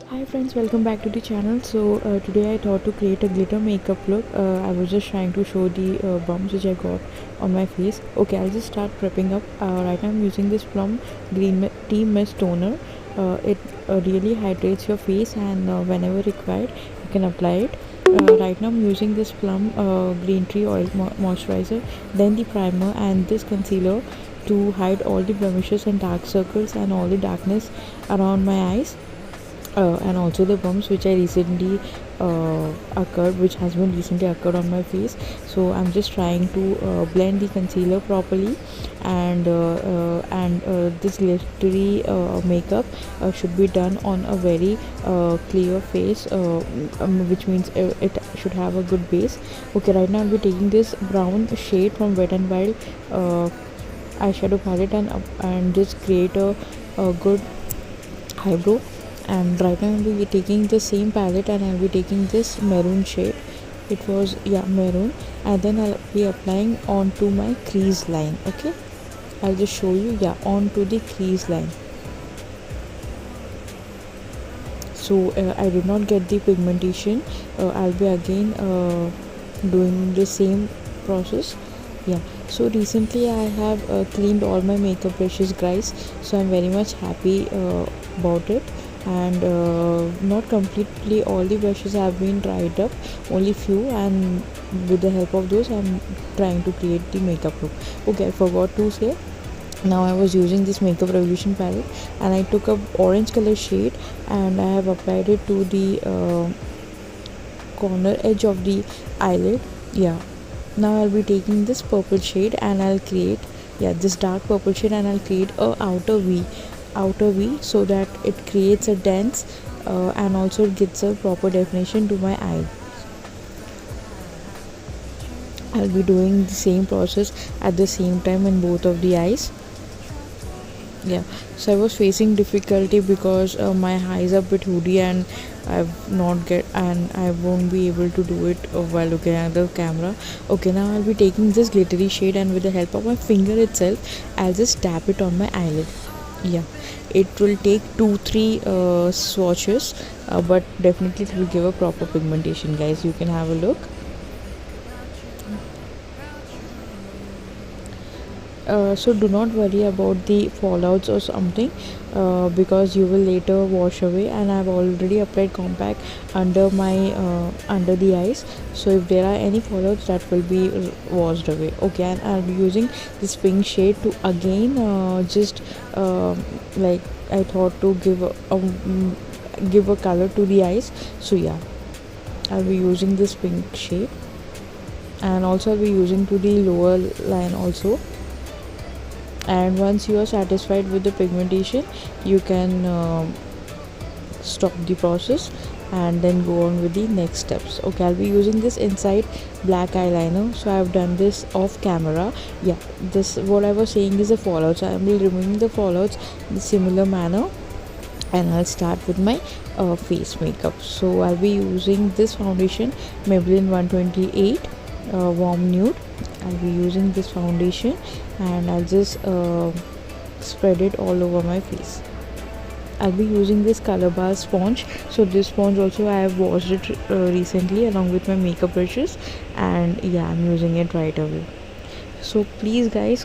Hi friends, welcome back to the channel. Today I thought to create a glitter makeup look. I was just trying to show the bumps which I got on my face. Okay, I'll just start prepping up. Right now I'm using this Plum Tea Mist Toner. It really hydrates your face, and whenever required you can apply it. Right now I'm using this Plum Green Tea Oil Moisturizer, then the primer and this concealer to hide all the blemishes and dark circles and all the darkness around my eyes, and also the bumps which has been recently occurred on my face. So I'm just trying to blend the concealer properly, and this glittery makeup should be done on a very clear face, which means it should have a good base. Okay, right now I'll be taking this brown shade from Wet n Wild eyeshadow palette, and just create a good eyebrow. And right now I'll be taking the same palette and I'll be taking this maroon shade. It was, yeah, maroon, and then I'll be applying onto my crease line. Okay, I'll just show you, yeah, onto the crease line. So I did not get the pigmentation. I'll be again doing the same process. Yeah, so recently I have cleaned all my makeup brushes, guys, so I'm very much happy about it. And not completely all the brushes have been dried up, only few, and with the help of those I'm trying to create the makeup look. Okay, I forgot to say, now I was using this Makeup Revolution palette, and I took a orange color shade and I have applied it to the corner edge of the eyelid. Yeah, now I'll be taking this purple shade and I'll create, yeah, this dark purple shade, and I'll create a outer V so that it creates a dense and also it gives a proper definition to my eye. I'll be doing the same process at the same time in both of the eyes. Yeah, so I was facing difficulty because my eyes are a bit hoodie, and I won't be able to do it while looking at the camera. Okay, now I'll be taking this glittery shade, and with the help of my finger itself I'll just tap it on my eyelid. Yeah, it will take 2-3 swatches, but definitely it will give a proper pigmentation, guys. You can have a look. So do not worry about the fallouts or something, because you will later wash away, and I've already applied compact under the eyes, so if there are any fallouts, that will be washed away. Okay, and I'll be using this pink shade to again just like I thought to give a color to the eyes. So yeah, I'll be using this pink shade, and also I'll be using to the lower line also. And once you are satisfied with the pigmentation, you can stop the process and then go on with the next steps. Okay, I'll be using this inside black eyeliner, so I've done this off camera. Yeah, this, what I was saying, is the fallouts. I will be removing the fallouts in a similar manner, and I'll start with my face makeup. So I'll be using this foundation, Maybelline 128 warm nude. I'll be using this foundation, and I'll just spread it all over my face. I'll be using this Color Bar sponge. So this sponge also I have washed it recently along with my makeup brushes, and yeah, I'm using it right away. So please, guys,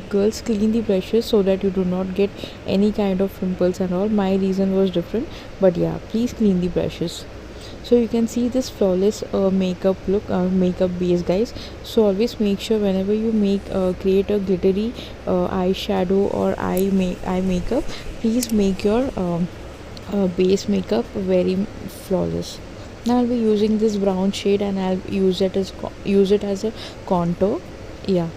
girls, clean the brushes so that you do not get any kind of pimples and all. My reason was different, but yeah, please clean the brushes. So you can see this flawless makeup base, guys. So always make sure whenever you create a glittery eyeshadow or eye makeup, please make your base makeup very flawless. Now I'll be using this brown shade, and I'll use it as a contour. Yeah,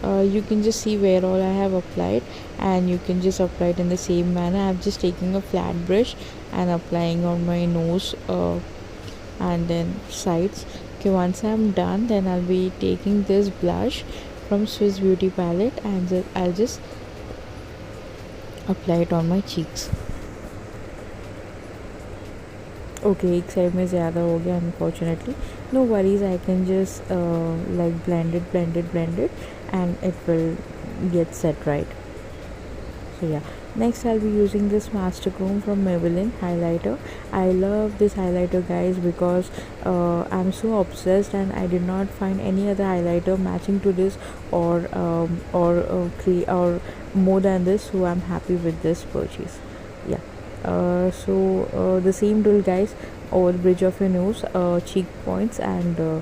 you can just see where all I have applied, and you can just apply it in the same manner. I'm just taking a flat brush and applying on my nose, and then sides. Okay, once I'm done, then I'll be taking this blush from Swiss Beauty palette, and I'll just apply it on my cheeks. Okay, एक side में ज़्यादा हो गया unfortunately. No worries, I can just like blend it and it will get set right. So yeah, Next, I'll be using this Master Chrome from Maybelline highlighter. I love this highlighter, guys, because I'm so obsessed, and I did not find any other highlighter matching to this, or more than this. So I'm happy with this purchase. Yeah. The same tool, guys, over the bridge of your nose, cheek points, and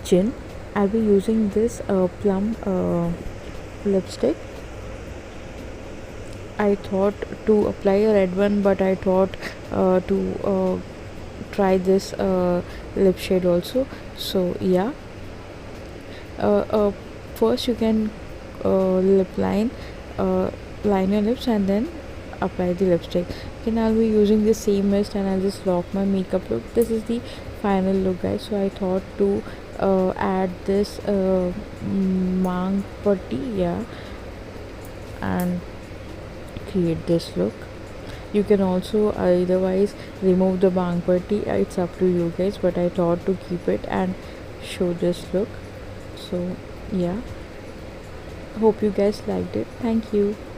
chin. I'll be using this plum lipstick. I thought to apply a red one, but I thought to try this lip shade also. So yeah, uh, uh, first you can lip line, uh, line your lips, and then apply the lipstick. Then I'll be using the same mist, and I'll just lock my makeup look. This is the final look, guys. So I thought to add this mang putty, yeah, and create this look. You can also otherwise remove the bang putty, it's up to you guys, but I thought to keep it and show this look. So yeah, hope you guys liked it. Thank you.